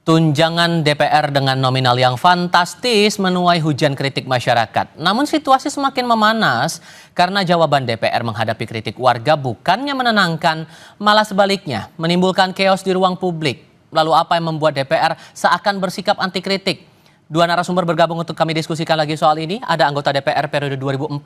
Tunjangan DPR dengan nominal yang fantastis menuai hujan kritik masyarakat. Namun situasi semakin memanas karena jawaban DPR menghadapi kritik warga bukannya menenangkan, malah sebaliknya menimbulkan chaos di ruang publik. Lalu apa yang membuat DPR seakan bersikap anti kritik? Dua narasumber bergabung untuk kami diskusikan lagi soal ini. Ada anggota DPR periode 2014-2019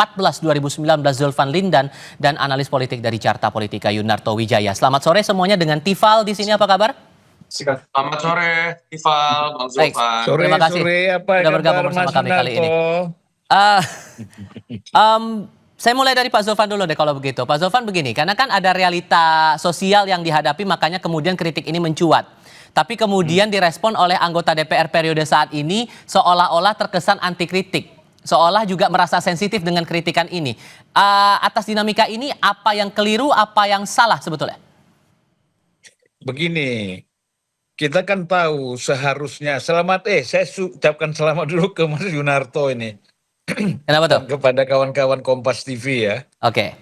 Zulfan Lindan dan analis politik dari Carta Politika Yunarto Wijaya. Selamat sore semuanya dengan Tifal di sini, apa kabar? Selamat sore, Ival, Bang Baik, Zulfan. terima kasih Apa sudah bergabung kabar, bersama Mas kami kali ini. Yunarto? Eh, saya mulai dari Pak Zulfan dulu deh kalau begitu. Pak Zulfan begini, karena kan ada realita sosial yang dihadapi makanya kemudian kritik ini mencuat. Tapi kemudian direspon oleh anggota DPR periode saat ini seolah-olah terkesan anti kritik. Seolah juga merasa sensitif dengan kritikan ini. Atas dinamika ini apa yang keliru, apa yang salah sebetulnya? Begini, kita kan tahu seharusnya saya ucapkan selamat dulu ke Mas Yunarto ini. Kenapa tuh? Dan kepada kawan-kawan Kompas TV ya. Oke.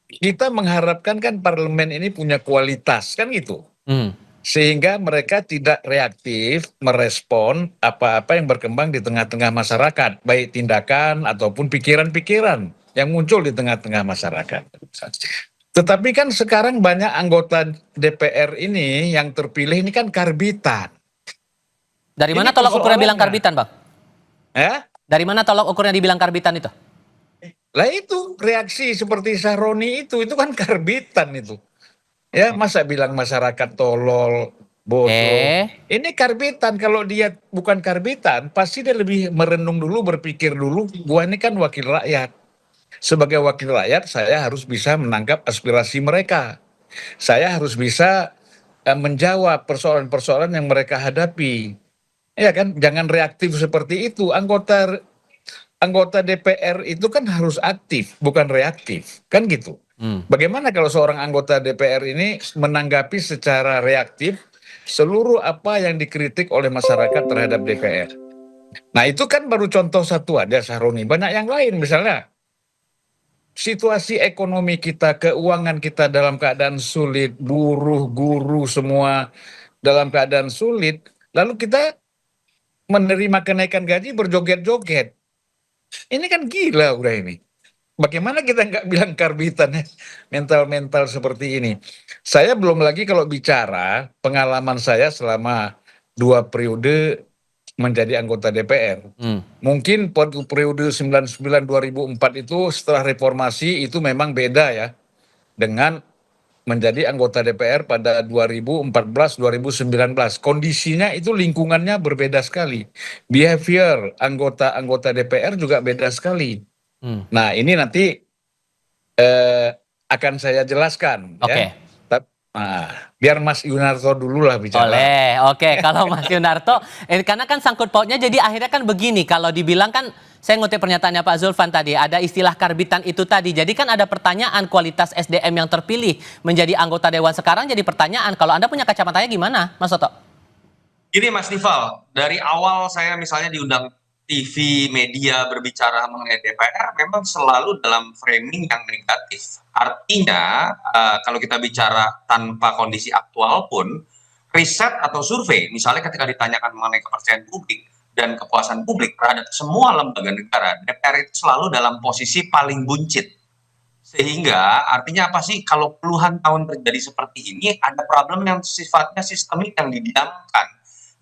Kita mengharapkan kan parlemen ini punya kualitas, kan gitu. Sehingga mereka tidak reaktif merespon apa-apa yang berkembang di tengah-tengah masyarakat, baik tindakan ataupun pikiran-pikiran yang muncul di tengah-tengah masyarakat. Tetapi kan sekarang banyak anggota DPR ini yang terpilih ini kan karbitan. Dari mana Ini tolak ukurnya bilang persoalannya. karbitan, Bang? Ya? Dari mana tolak ukurnya dibilang karbitan itu? Lah itu reaksi seperti Sahroni itu kan karbitan itu. Ya, masa bilang masyarakat tolol, bodoh. Ini karbitan, kalau dia bukan karbitan, pasti dia lebih merenung dulu, berpikir dulu, gua ini kan wakil rakyat. Sebagai wakil rakyat, saya harus bisa menangkap aspirasi mereka. Saya harus bisa menjawab persoalan-persoalan yang mereka hadapi. Ya kan, jangan reaktif seperti itu. Anggota DPR itu kan harus aktif, bukan reaktif, kan gitu. Bagaimana kalau seorang anggota DPR ini menanggapi secara reaktif seluruh apa yang dikritik oleh masyarakat terhadap DPR? Nah itu kan baru contoh satu aja, Sahroni. Banyak yang lain, misalnya situasi ekonomi kita, keuangan kita dalam keadaan sulit, buruh, guru semua dalam keadaan sulit, lalu kita menerima kenaikan gaji berjoget-joget. Ini kan gila udah ini. Bagaimana kita nggak bilang karbitan ya, mental-mental seperti ini. Saya belum lagi kalau bicara pengalaman saya selama 2 periode menjadi anggota DPR. Mungkin periode 99-2004 itu setelah reformasi itu memang beda ya dengan menjadi anggota DPR pada 2014-2019. Kondisinya itu lingkungannya berbeda sekali. Behavior anggota DPR juga beda sekali. Nah ini nanti akan saya jelaskan. Oke. Ya. Biar Mas Yunarto dulu lah bicara. Oke. Kalau Mas Yunarto, karena kan sangkut pautnya jadi akhirnya kan begini. Kalau dibilang kan, saya ngutip pernyataannya Pak Zulfan tadi, ada istilah karbitan itu tadi. Jadi kan ada pertanyaan kualitas SDM yang terpilih menjadi anggota Dewan sekarang jadi pertanyaan. Kalau Anda punya kacamatanya gimana, Mas Soto? Gini Mas Tifal, dari awal saya misalnya diundang TV, media berbicara mengenai DPR memang selalu dalam framing yang negatif. Artinya kalau kita bicara tanpa kondisi aktual pun, riset atau survei, misalnya ketika ditanyakan mengenai kepercayaan publik dan kepuasan publik terhadap semua lembaga negara, DPR itu selalu dalam posisi paling buncit. Sehingga artinya apa sih, kalau puluhan tahun terjadi seperti ini, ada problem yang sifatnya sistemik yang didiamkan,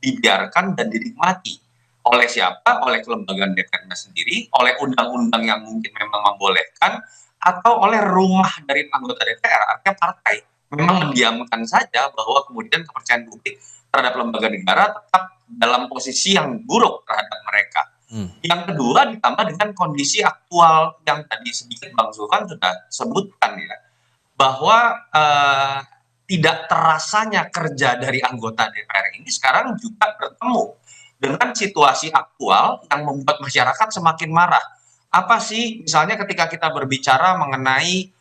dibiarkan dan dinikmati. Oleh siapa? Oleh kelembagaan DPR-nya sendiri, oleh undang-undang yang mungkin memang membolehkan, atau oleh rumah dari anggota DPR, artinya partai. Memang mendiamkan saja bahwa kemudian kepercayaan publik terhadap lembaga negara tetap dalam posisi yang buruk terhadap mereka. Yang kedua ditambah dengan kondisi aktual yang tadi sedikit Bang Zulfan sudah sebutkan ya, bahwa tidak terasanya kerja dari anggota DPR ini sekarang juga bertemu dengan situasi aktual yang membuat masyarakat semakin marah. Apa sih misalnya ketika kita berbicara mengenai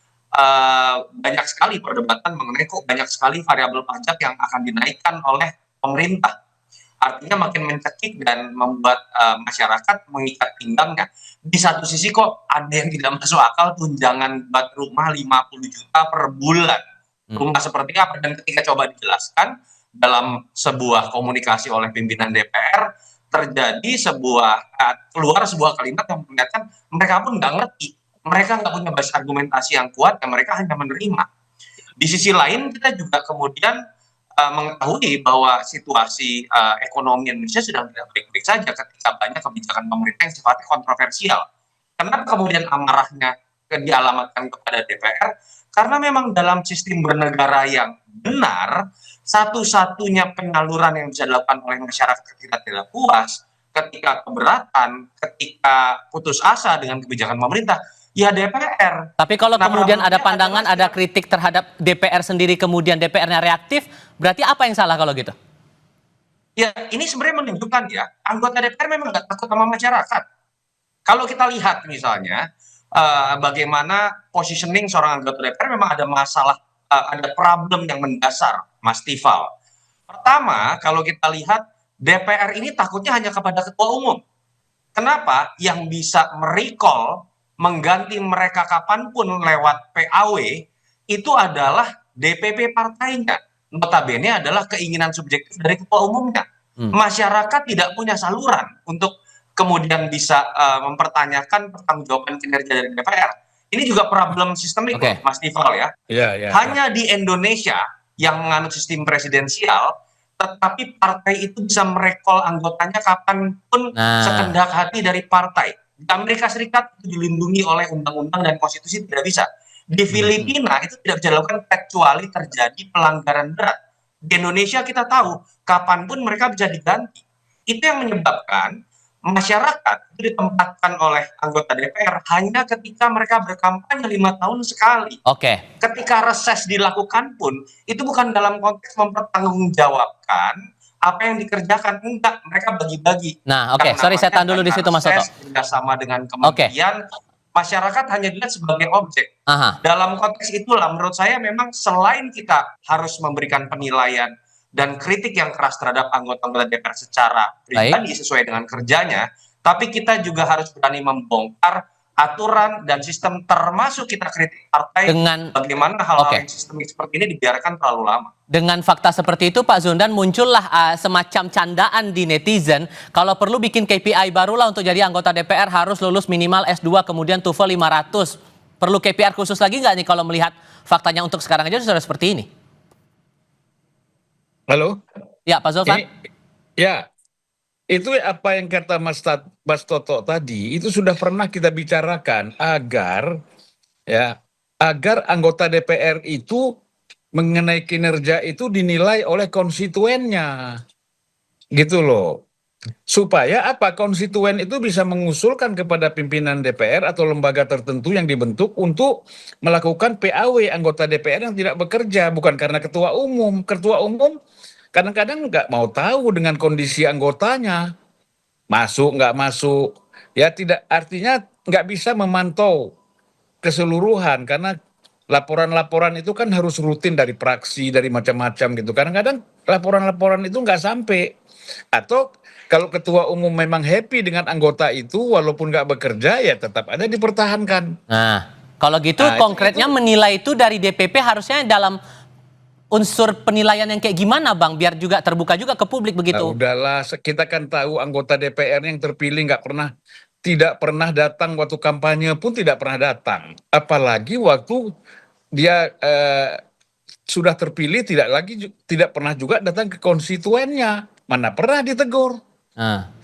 banyak sekali perdebatan mengenai kok banyak sekali variabel pajak yang akan dinaikkan oleh pemerintah. Artinya makin mencekik dan membuat masyarakat mengikat pinggangnya. Di satu sisi kok ada yang tidak masuk akal tunjangan buat rumah 50 juta per bulan. rumah seperti apa, dan ketika coba dijelaskan dalam sebuah komunikasi oleh pimpinan DPR, terjadi keluar sebuah kalimat yang memperlihatkan mereka pun nggak ngerti, mereka nggak punya basis argumentasi yang kuat, dan mereka hanya menerima. Di sisi lain kita juga kemudian mengetahui bahwa situasi ekonomi Indonesia sedang tidak baik-baik saja ketika banyak kebijakan pemerintah yang sifatnya kontroversial. Kenapa kemudian amarahnya dialamatkan kepada DPR? Karena memang dalam sistem bernegara yang benar, satu-satunya penyaluran yang bisa dilakukan oleh masyarakat ketika tidak puas, ketika keberatan, ketika putus asa dengan kebijakan pemerintah, ya DPR. Tapi kalau Nah, kemudian ada problemnya pandangan, adalah ada kritik terhadap DPR sendiri, kemudian DPR-nya reaktif, berarti apa yang salah kalau gitu? ya ini sebenarnya menunjukkan ya, anggota DPR memang nggak takut sama masyarakat. Kalau kita lihat misalnya bagaimana positioning seorang anggota DPR, memang ada masalah, ada problem yang mendasar, Mas Tifal. Pertama, kalau kita lihat DPR ini takutnya hanya kepada ketua umum. Kenapa? Yang bisa merecall, mengganti mereka kapanpun lewat PAW, itu adalah DPP partainya. Notabene adalah keinginan subjektif dari ketua umumnya. Masyarakat tidak punya saluran untuk kemudian bisa mempertanyakan pertanggungjawaban kinerja dari DPR. Ini juga problem sistemik, Mas Tifal ya. Hanya di Indonesia yang menganut sistem presidensial, tetapi partai itu bisa merecall anggotanya kapanpun sekehendak hati dari partai. Di Amerika Serikat itu dilindungi oleh undang-undang dan konstitusi, tidak bisa. Di Filipina itu tidak bisa dilakukan kecuali terjadi pelanggaran berat. Di Indonesia kita tahu kapanpun mereka bisa diganti. Itu yang menyebabkan masyarakat itu ditempatkan oleh anggota DPR hanya ketika mereka berkampanye 5 tahun sekali. Ketika reses dilakukan pun, itu bukan dalam konteks mempertanggungjawabkan apa yang dikerjakan, enggak, mereka bagi-bagi. Nah, sorry, saya tahan dulu di situ, Mas Toto. Bersama dengan kementerian, masyarakat hanya dilihat sebagai objek. Dalam konteks itulah, menurut saya memang selain kita harus memberikan penilaian dan kritik yang keras terhadap anggota-anggota DPR secara pribadi sesuai dengan kerjanya, tapi kita juga harus berani membongkar aturan dan sistem, termasuk kita kritik partai dengan bagaimana hal-hal yang sistemik seperti ini dibiarkan terlalu lama. Dengan fakta seperti itu, Pak Zuldan, muncullah semacam candaan di netizen, kalau perlu bikin KPI barulah untuk jadi anggota DPR harus lulus minimal S2, kemudian TOEFL 500. Perlu KPI khusus lagi nggak nih kalau melihat faktanya untuk sekarang aja sudah seperti ini? Halo? Ya, Pak Zulfan. Ya, itu apa yang kata Mas Toto tadi, itu sudah pernah kita bicarakan agar anggota DPR itu mengenai kinerja itu dinilai oleh konstituennya. Gitu loh. Supaya konstituen itu bisa mengusulkan kepada pimpinan DPR atau lembaga tertentu yang dibentuk untuk melakukan PAW anggota DPR yang tidak bekerja, bukan karena ketua umum. Ketua umum kadang-kadang nggak mau tahu dengan kondisi anggotanya, masuk nggak masuk, ya tidak, artinya nggak bisa memantau keseluruhan karena laporan-laporan itu kan harus rutin dari praksi, dari macam-macam gitu. Kadang-kadang laporan-laporan itu nggak sampai. Atau kalau ketua umum memang happy dengan anggota itu, walaupun nggak bekerja, ya tetap ada dipertahankan. Nah, kalau gitu konkretnya menilai itu dari DPP harusnya dalam unsur penilaian yang kayak gimana, Bang? Biar juga terbuka juga ke publik begitu. Nah, udahlah, kita kan tahu anggota DPR yang terpilih tidak pernah datang waktu kampanye pun tidak pernah datang. Apalagi waktu dia sudah terpilih tidak pernah juga datang ke konstituennya. Mana pernah ditegur.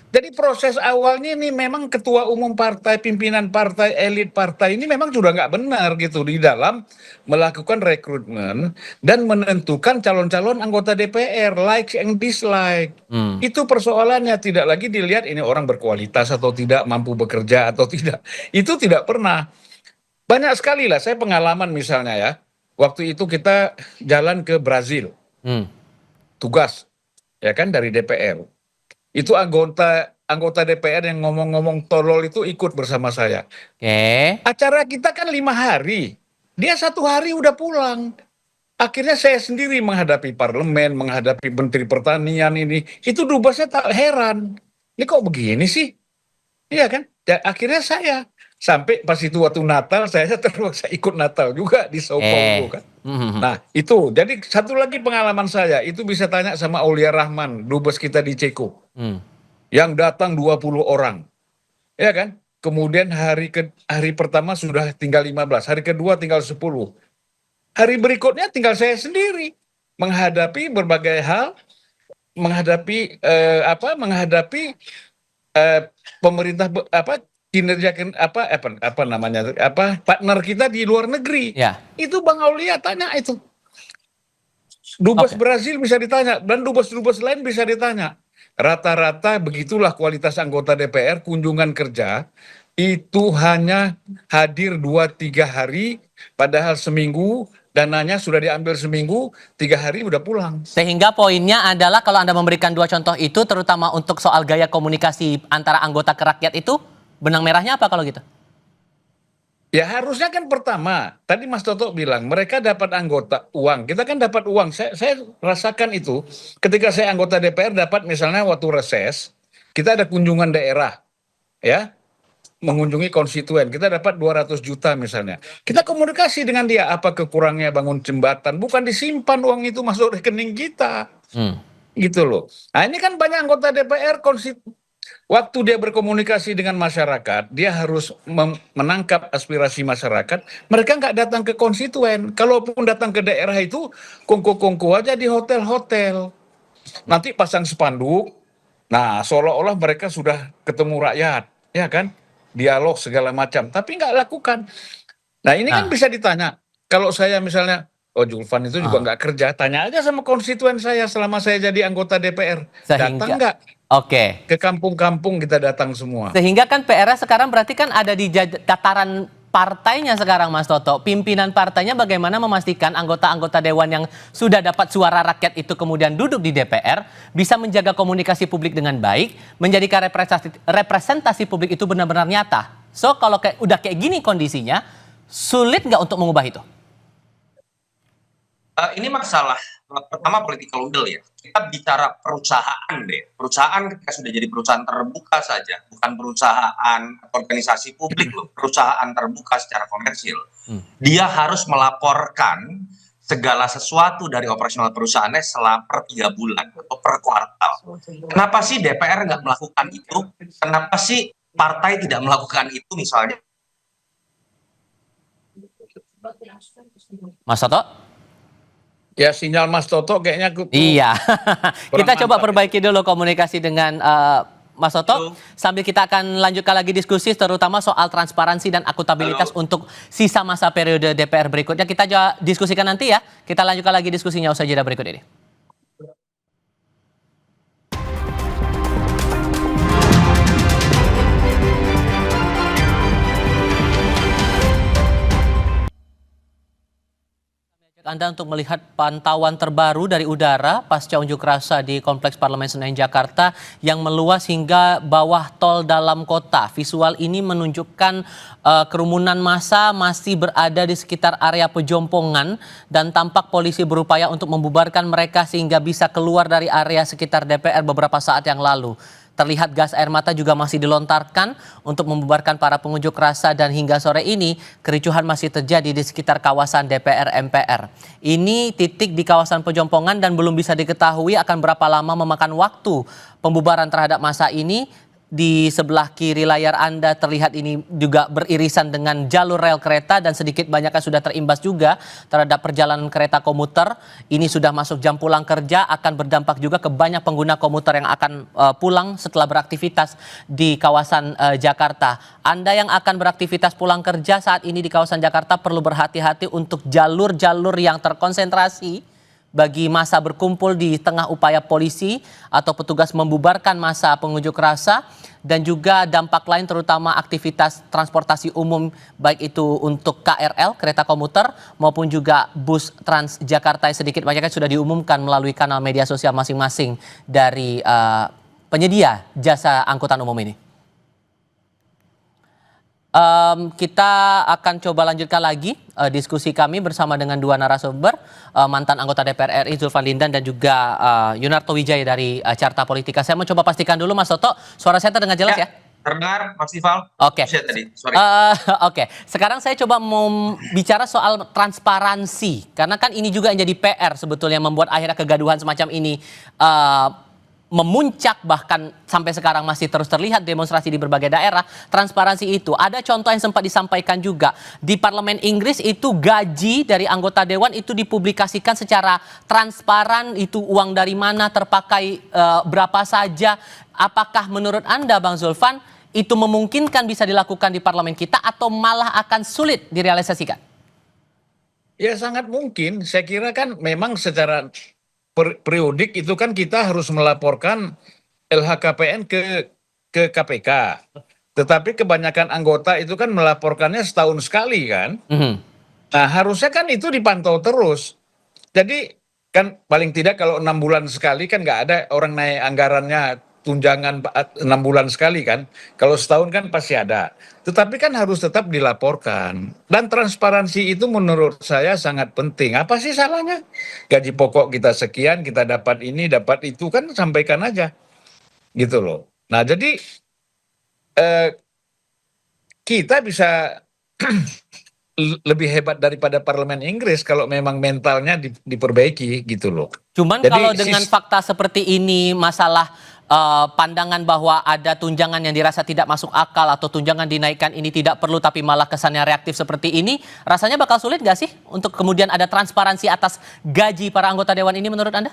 Jadi proses awalnya ini memang ketua umum partai, pimpinan partai, elit partai ini memang sudah nggak benar gitu di dalam melakukan rekrutmen dan menentukan calon-calon anggota DPR, like and dislike. Itu persoalannya, tidak lagi dilihat ini orang berkualitas atau tidak, mampu bekerja atau tidak. Itu tidak pernah. Banyak sekali lah, saya pengalaman misalnya ya, waktu itu kita jalan ke Brazil, tugas ya kan dari DPR. Itu anggota DPR yang ngomong-ngomong tolol itu ikut bersama saya. Acara kita kan 5 hari, dia 1 hari udah pulang. Akhirnya saya sendiri menghadapi parlemen, menghadapi menteri pertanian ini. Itu dubesnya tak heran. Ini kok begini sih? Iya kan? Akhirnya saya Sampai pas itu waktu Natal saya terpaksa ikut Natal juga di Sao Paulo kan. Nah itu, jadi satu lagi pengalaman saya, itu bisa tanya sama Aulia Rahman, dubes kita di Ceko. Yang datang 20 orang. Ya kan? Kemudian hari pertama sudah tinggal 15, hari kedua tinggal 10. Hari berikutnya tinggal saya sendiri menghadapi berbagai hal, menghadapi pemerintah kinerja partner kita di luar negeri. Ya. Itu Bang Aulia tanya itu. Dubes Brazil bisa ditanya dan dubes-dubes lain bisa ditanya. Rata-rata begitulah kualitas anggota DPR, kunjungan kerja itu hanya hadir 2-3 hari, padahal seminggu dananya sudah diambil seminggu, 3 hari udah pulang. Sehingga poinnya adalah kalau Anda memberikan 2 contoh itu, terutama untuk soal gaya komunikasi antara anggota ke rakyat itu, benang merahnya apa kalau gitu? Ya harusnya kan pertama, tadi Mas Toto bilang mereka dapat anggota uang, kita kan dapat uang. Saya rasakan itu ketika saya anggota DPR dapat misalnya waktu reses, kita ada kunjungan daerah, ya, mengunjungi konstituen, kita dapat 200 juta misalnya. Kita komunikasi dengan dia, apa kekurangnya bangun jembatan, bukan disimpan uang itu masuk rekening kita. Gitu loh. Nah ini kan banyak anggota DPR waktu dia berkomunikasi dengan masyarakat, dia harus menangkap aspirasi masyarakat. Mereka nggak datang ke konstituen. Kalaupun datang ke daerah itu, kongko-kongko aja di hotel-hotel. Nanti pasang spanduk. Nah, seolah-olah mereka sudah ketemu rakyat, ya kan? Dialog segala macam. Tapi nggak lakukan. Nah, ini kan bisa ditanya. Kalau saya misalnya, oh Julvan itu juga nggak kerja, tanya aja sama konstituen saya selama saya jadi anggota DPR. Datang nggak? Oke. Ke kampung-kampung kita datang semua. Sehingga kan PR sekarang berarti kan ada di tataran partainya sekarang, Mas Toto. Pimpinan partainya bagaimana memastikan anggota-anggota dewan yang sudah dapat suara rakyat itu kemudian duduk di DPR bisa menjaga komunikasi publik dengan baik, menjadikan representasi publik itu benar-benar nyata. So kalau udah kayak gini kondisinya, sulit nggak untuk mengubah itu? Ini masalah pertama political will ya. Kita bicara perusahaan deh. Perusahaan ketika sudah jadi perusahaan terbuka saja, bukan perusahaan organisasi publik loh, perusahaan terbuka secara komersil. Dia harus melaporkan segala sesuatu dari operasional perusahaannya selama per 3 bulan atau per kuartal. Kenapa sih DPR nggak melakukan itu? Kenapa sih partai tidak melakukan itu misalnya? Mas Toto? Ya sinyal Mas Toto kayaknya iya. Kita coba perbaiki dulu komunikasi dengan Mas Toto. Sambil kita akan lanjutkan lagi diskusi terutama soal transparansi dan akuntabilitas untuk sisa masa periode DPR berikutnya. Kita diskusikan nanti ya. Kita lanjutkan lagi diskusinya usai jeda berikut ini. Anda untuk melihat pantauan terbaru dari udara pasca unjuk rasa di Kompleks Parlemen Senayan Jakarta yang meluas hingga bawah tol dalam kota. Visual ini menunjukkan kerumunan massa masih berada di sekitar area pejompongan dan tampak polisi berupaya untuk membubarkan mereka sehingga bisa keluar dari area sekitar DPR beberapa saat yang lalu. Terlihat gas air mata juga masih dilontarkan untuk membubarkan para pengunjuk rasa dan hingga sore ini kericuhan masih terjadi di sekitar kawasan DPR MPR. Ini titik di kawasan Pejompongan dan belum bisa diketahui akan berapa lama memakan waktu pembubaran terhadap massa ini. Di sebelah kiri layar Anda terlihat ini juga beririsan dengan jalur rel kereta dan sedikit banyaknya sudah terimbas juga terhadap perjalanan kereta komuter. Ini sudah masuk jam pulang kerja, akan berdampak juga ke banyak pengguna komuter yang akan pulang setelah beraktivitas di kawasan Jakarta. Anda yang akan beraktivitas pulang kerja saat ini di kawasan Jakarta perlu berhati-hati untuk jalur-jalur yang terkonsentrasi bagi massa berkumpul di tengah upaya polisi atau petugas membubarkan massa pengunjuk rasa dan juga dampak lain terutama aktivitas transportasi umum baik itu untuk KRL, kereta komuter maupun juga bus Transjakarta yang sedikit banyaknya sudah diumumkan melalui kanal media sosial masing-masing dari penyedia jasa angkutan umum ini. Kita akan coba lanjutkan lagi diskusi kami bersama dengan dua narasumber, mantan anggota DPR RI Zulfan Lindan dan juga Yunarto Wijaya dari Carta Politika. Saya mau coba pastikan dulu Mas Toto, suara saya terdengar jelas ya? Terdengar, Mas Ival? Oke. Saya tadi, sorry. Oke, sekarang saya coba mau bicara soal transparansi, karena kan ini juga yang jadi PR sebetulnya membuat akhirnya kegaduhan semacam ini memuncak, bahkan sampai sekarang masih terus terlihat demonstrasi di berbagai daerah. Transparansi itu ada contoh yang sempat disampaikan juga di Parlemen Inggris, itu gaji dari anggota dewan itu dipublikasikan secara transparan, itu uang dari mana terpakai berapa saja. Apakah menurut Anda, Bang Zulfan, itu memungkinkan bisa dilakukan di parlemen kita atau malah akan sulit direalisasikan? Ya sangat mungkin. Saya kira kan memang secara periodik itu kan kita harus melaporkan LHKPN ke KPK. Tetapi kebanyakan anggota itu kan melaporkannya setahun sekali kan. Nah harusnya kan itu dipantau terus. Jadi kan paling tidak kalau 6 bulan sekali kan nggak ada orang naik anggarannya tunjangan 6 bulan sekali kan. Kalau setahun kan pasti ada. Tetapi kan harus tetap dilaporkan. Dan transparansi itu menurut saya sangat penting. Apa sih salahnya? Gaji pokok kita sekian, kita dapat ini, dapat itu, kan sampaikan aja. Gitu loh. Nah jadi kita bisa lebih hebat daripada parlemen Inggris kalau memang mentalnya diperbaiki gitu loh. Cuman Jadi kalau dengan fakta seperti ini, masalah pandangan bahwa ada tunjangan yang dirasa tidak masuk akal atau tunjangan dinaikkan ini tidak perlu tapi malah kesannya reaktif seperti ini, rasanya bakal sulit nggak sih untuk kemudian ada transparansi atas gaji para anggota dewan ini menurut Anda?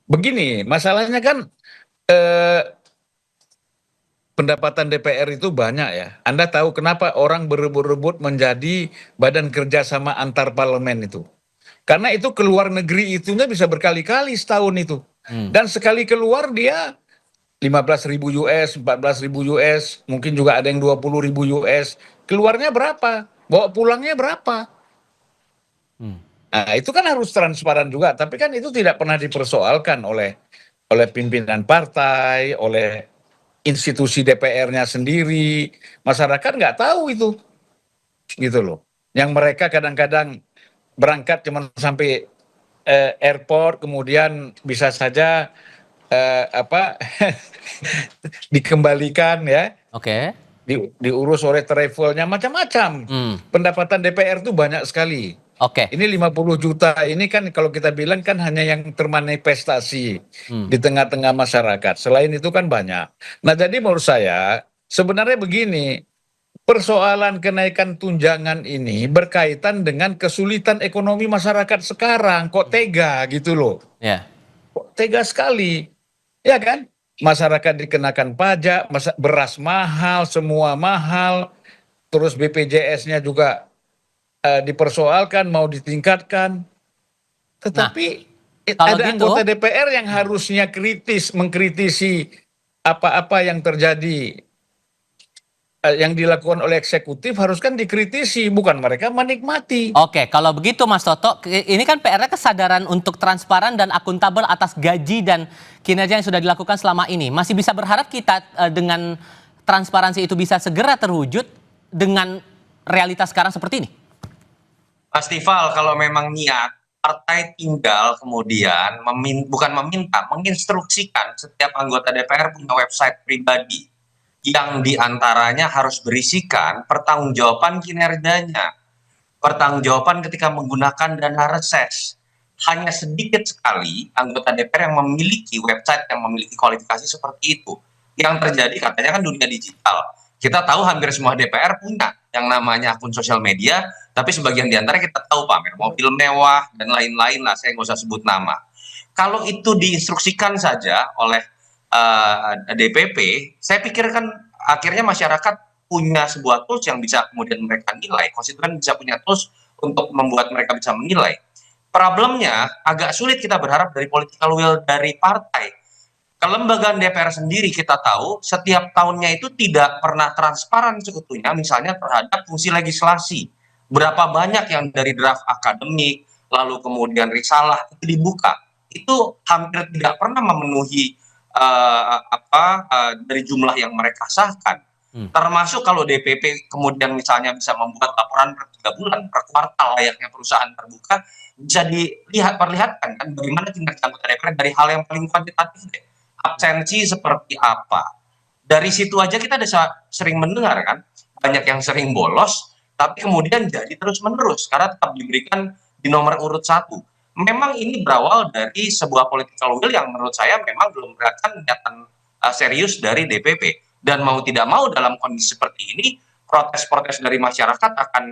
begini, masalahnya kan pendapatan DPR itu banyak ya. Anda tahu kenapa orang berebut-rebut menjadi badan kerjasama antar parlemen itu? Karena itu keluar negeri itunya bisa berkali-kali setahun itu. Dan sekali keluar dia 15.000 US, 14.000 US, mungkin juga ada yang 20.000 US. Keluarnya berapa? Bawa pulangnya berapa? Nah, itu kan harus transparan juga. Tapi kan itu tidak pernah dipersoalkan oleh pimpinan partai, oleh institusi DPR-nya sendiri. Masyarakat nggak tahu itu, gitu loh. Yang mereka kadang-kadang berangkat cuma sampai airport, kemudian bisa saja dikembalikan ya, Oke. diurus oleh travelnya, macam-macam. Pendapatan DPR itu banyak sekali. Oke. Ini 50 juta ini kan kalau kita bilang kan hanya yang termanifestasi di tengah-tengah masyarakat. Selain itu kan banyak. Nah jadi menurut saya sebenarnya begini, persoalan kenaikan tunjangan ini berkaitan dengan kesulitan ekonomi masyarakat sekarang. Kok tega gitu loh. Ya. Kok tega sekali. Ya kan? Masyarakat dikenakan pajak, beras mahal, semua mahal. Terus BPJS-nya juga dipersoalkan, mau ditingkatkan. Tetapi kalau ada gitu, anggota DPR yang harusnya kritis, mengkritisi apa-apa yang terjadi, yang dilakukan oleh eksekutif harus kan dikritisi, bukan mereka menikmati. oke, kalau begitu Mas Toto, ini kan PR-nya kesadaran untuk transparan dan akuntabel atas gaji dan kinerja yang sudah dilakukan selama ini. Masih bisa berharap kita dengan transparansi itu bisa segera terwujud dengan realitas sekarang seperti ini? Mas Tifal, kalau memang niat, partai tinggal kemudian bukan meminta, menginstruksikan setiap anggota DPR punya website pribadi yang diantaranya harus berisikan pertanggungjawaban kinerjanya, pertanggungjawaban ketika menggunakan dana reses. Hanya sedikit sekali anggota DPR yang memiliki website yang memiliki kualifikasi seperti itu. Yang terjadi katanya kan dunia digital. Kita tahu hampir semua DPR punya yang namanya akun sosial media, tapi sebagian di antara kita tahu pamer mobil mewah dan lain-lain lah, saya nggak usah sebut nama. Kalau itu diinstruksikan saja oleh DPP, saya pikir kan akhirnya masyarakat punya sebuah tools yang bisa kemudian mereka nilai, konstituen bisa punya tools untuk membuat mereka bisa menilai. Problemnya agak sulit kita berharap dari political will dari partai. Kelembagaan DPR sendiri kita tahu setiap tahunnya itu tidak pernah transparan seutuhnya, misalnya terhadap fungsi legislasi. Berapa banyak yang dari draft akademik, lalu kemudian risalah itu dibuka. Itu hampir tidak pernah memenuhi dari jumlah yang mereka sahkan. Termasuk kalau DPP kemudian misalnya bisa membuat laporan per 3 bulan, per kuartal layaknya perusahaan terbuka, bisa perlihatkan kan bagaimana kinerja anggota DPR dari hal yang paling kuantitatif deh. Absensi seperti apa, Dari situ aja kita udah sering mendengar kan, banyak yang sering bolos, tapi kemudian jadi terus-menerus karena tetap diberikan di nomor urut 1. Memang ini berawal dari sebuah political will yang menurut saya memang belum kelihatan niatan serius dari DPP. Dan mau tidak mau dalam kondisi seperti ini, protes-protes dari masyarakat akan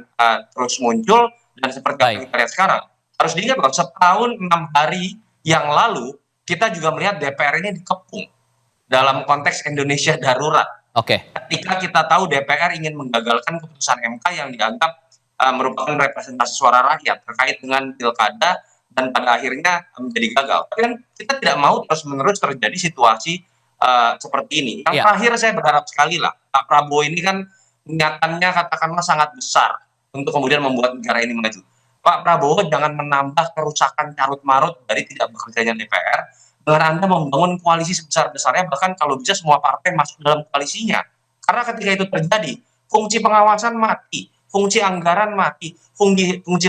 terus muncul dan seperti yang kita lihat sekarang. Harus diingat bahwa setahun 6 hari yang lalu kita juga melihat DPR ini dikepung dalam konteks Indonesia darurat. Ketika kita tahu DPR ingin menggagalkan keputusan MK yang dianggap merupakan representasi suara rakyat terkait dengan pilkada dan pada akhirnya menjadi gagal. Tapi kan kita tidak mau terus-menerus terjadi situasi seperti ini. Yang terakhir saya berharap sekali lah, Pak Prabowo ini kan niatannya katakanlah sangat besar untuk kemudian membuat negara ini maju. Pak Prabowo jangan menambah kerusakan carut-marut dari tidak bekerjanya DPR dengan Anda membangun koalisi sebesar-besarnya, bahkan kalau bisa semua partai masuk dalam koalisinya. Karena ketika itu terjadi, fungsi pengawasan mati, fungsi anggaran mati, fungsi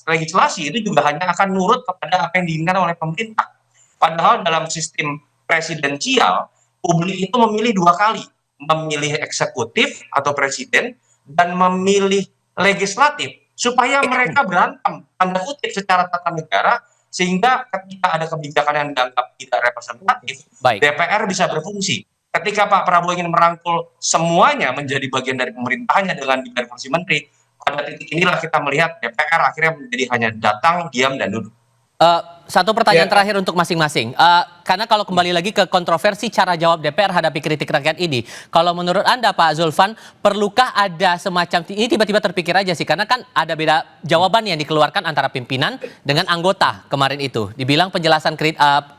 legislasi itu juga hanya akan nurut kepada apa yang diinginkan oleh pemerintah. Padahal dalam sistem presidensial, publik itu memilih 2 kali, memilih eksekutif atau presiden dan memilih legislatif supaya mereka berantem tanda kutip secara tata negara, sehingga ketika ada kebijakan yang dianggap tidak representatif, DPR bisa berfungsi. Ketika Pak Prabowo ingin merangkul semuanya menjadi bagian dari pemerintahannya dengan diversi menteri, pada titik inilah kita melihat DPR akhirnya menjadi hanya datang, diam, dan duduk. Satu pertanyaan terakhir untuk masing-masing. Karena kalau kembali lagi ke kontroversi cara jawab DPR hadapi kritik rakyat ini, kalau menurut Anda Pak Zulfan, perlukah ada semacam, ini tiba-tiba terpikir aja sih, karena kan ada beda jawaban yang dikeluarkan antara pimpinan dengan anggota kemarin itu. Dibilang penjelasan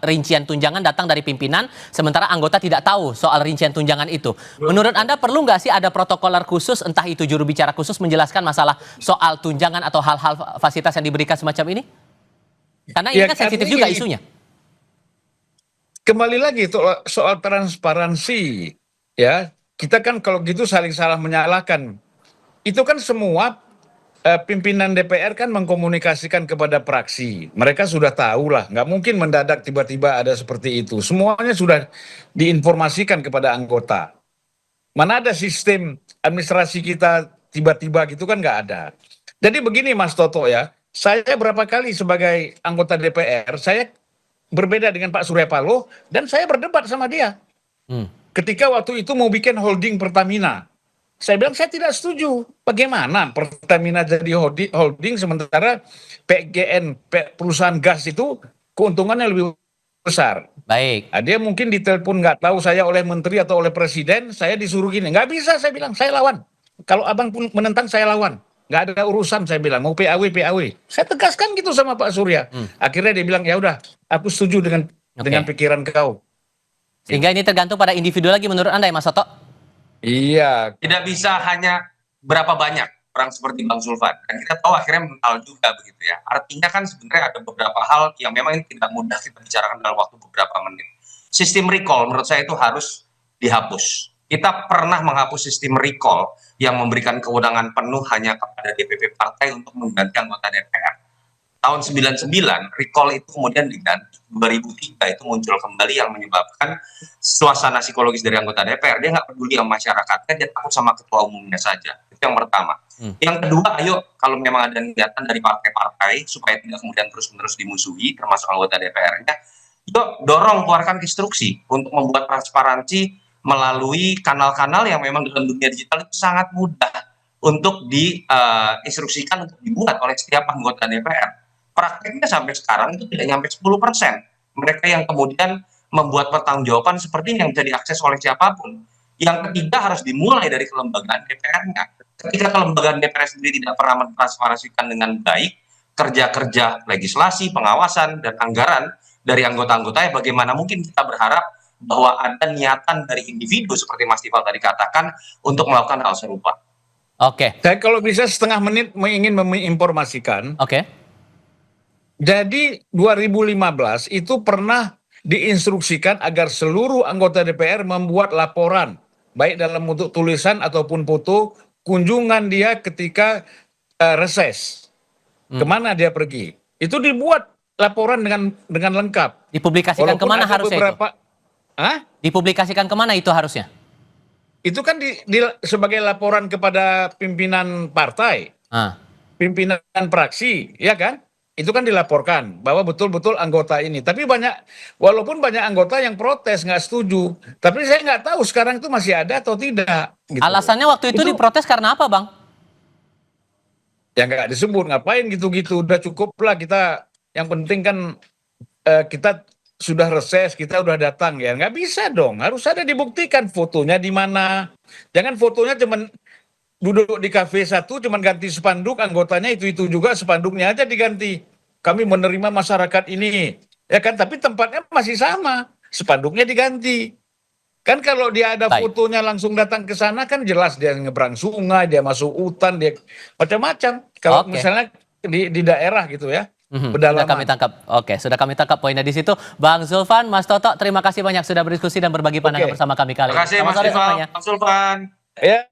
rincian tunjangan datang dari pimpinan, sementara anggota tidak tahu soal rincian tunjangan itu. Menurut Anda perlu nggak sih ada protokoler khusus, entah itu juru bicara khusus menjelaskan masalah soal tunjangan atau hal-hal fasilitas yang diberikan semacam ini? Karena ini kan sensitif juga isunya. Kembali lagi soal transparansi, ya kita kan kalau gitu saling salah menyalahkan. Itu kan semua pimpinan DPR kan mengkomunikasikan kepada praksi. Mereka sudah tahu lah, nggak mungkin mendadak tiba-tiba ada seperti itu. Semuanya sudah diinformasikan kepada anggota. Mana ada sistem administrasi kita tiba-tiba gitu kan nggak ada. Jadi begini Mas Toto ya. Saya berapa kali sebagai anggota DPR, saya berbeda dengan Pak Surya Paloh, dan saya berdebat sama dia. Ketika waktu itu mau bikin holding Pertamina, saya bilang saya tidak setuju. Bagaimana Pertamina jadi holding sementara PGN, perusahaan gas itu keuntungannya lebih besar. Baik. Nah, dia mungkin ditelepon nggak tahu saya oleh menteri atau oleh presiden, saya disuruh gini. Nggak bisa, saya bilang, saya lawan. Kalau abang pun menentang, saya lawan. Nggak ada urusan, saya bilang, mau PAW. Saya tegaskan gitu sama Pak Surya. Akhirnya dia bilang, ya udah, aku setuju dengan pikiran kau. Sehingga ini tergantung pada individu lagi menurut Anda ya Mas Toto? Iya. Tidak bisa hanya berapa banyak orang seperti Bang Zulfan. Dan kita tahu akhirnya mental juga begitu ya. Artinya kan sebenarnya ada beberapa hal yang memang ini tidak mudah kita bicarakan dalam waktu beberapa menit. Sistem recall menurut saya itu harus dihapus. Kita pernah menghapus sistem recall yang memberikan kewenangan penuh hanya kepada DPP partai untuk mengganti anggota DPR. Tahun 99, recall itu kemudian diganti. 2003 itu muncul kembali yang menyebabkan suasana psikologis dari anggota DPR. Dia nggak peduli sama masyarakatnya, dia takut sama ketua umumnya saja. Itu yang pertama. Yang kedua, ayo kalau memang ada niatan dari partai-partai supaya tidak kemudian terus-menerus dimusuhi, termasuk anggota DPR-nya, yuk dorong, keluarkan instruksi untuk membuat transparansi melalui kanal-kanal yang memang dalam dunia digital itu sangat mudah untuk diinstruksikan untuk dibuat oleh setiap anggota DPR. Prakteknya sampai sekarang itu tidak nyampe 10%. Mereka yang kemudian membuat pertanggungjawaban seperti ini yang bisa diakses oleh siapapun. Yang ketiga harus dimulai dari kelembagaan DPR-nya. Ketika kelembagaan DPR sendiri tidak pernah mentransparansikan dengan baik kerja-kerja legislasi, pengawasan, dan anggaran dari anggota-anggotanya, bagaimana mungkin kita berharap bahwa ada niatan dari individu seperti Mas Tifal tadi katakan untuk melakukan hal serupa. Oke. Saya kalau bisa setengah menit ingin menginformasikan. Oke. Jadi 2015 itu pernah diinstruksikan agar seluruh anggota DPR membuat laporan, baik dalam bentuk tulisan ataupun foto, kunjungan dia ketika reses. Kemana dia pergi. Itu dibuat laporan dengan lengkap. Dipublikasikan kemana harusnya itu? Hah? Dipublikasikan kemana itu harusnya? itu kan sebagai laporan kepada pimpinan partai, Ah. pimpinan fraksi, ya kan? Itu kan dilaporkan bahwa betul-betul anggota ini. Tapi walaupun banyak anggota yang protes, nggak setuju. Tapi saya nggak tahu sekarang itu masih ada atau tidak. Gitu. Alasannya waktu itu diprotes karena apa, Bang? Ya nggak disebut, ngapain gitu-gitu. Udah cukup lah kita, yang penting kan kita sudah reses, kita udah datang ya. Nggak bisa dong, harus ada dibuktikan fotonya di mana. Jangan fotonya cuman duduk di kafe satu, cuman ganti spanduk, anggotanya itu juga, spanduknya aja diganti. Kami menerima masyarakat ini, ya kan? Tapi tempatnya masih sama, spanduknya diganti. Kan kalau dia ada Baik. fotonya langsung datang ke sana kan jelas dia nyebrang sungai, dia masuk hutan, dia macam-macam. Kalau Oke. misalnya di daerah gitu ya, Sudah kami tangkap. Oke, sudah kami tangkap poinnya di situ. Bang Zulfan, Mas Toto, terima kasih banyak sudah berdiskusi dan berbagi pandangan Oke. bersama kami kali ini. Terima kasih Selamat Mas sore Rival, semuanya. Mas Sulfan. Ya.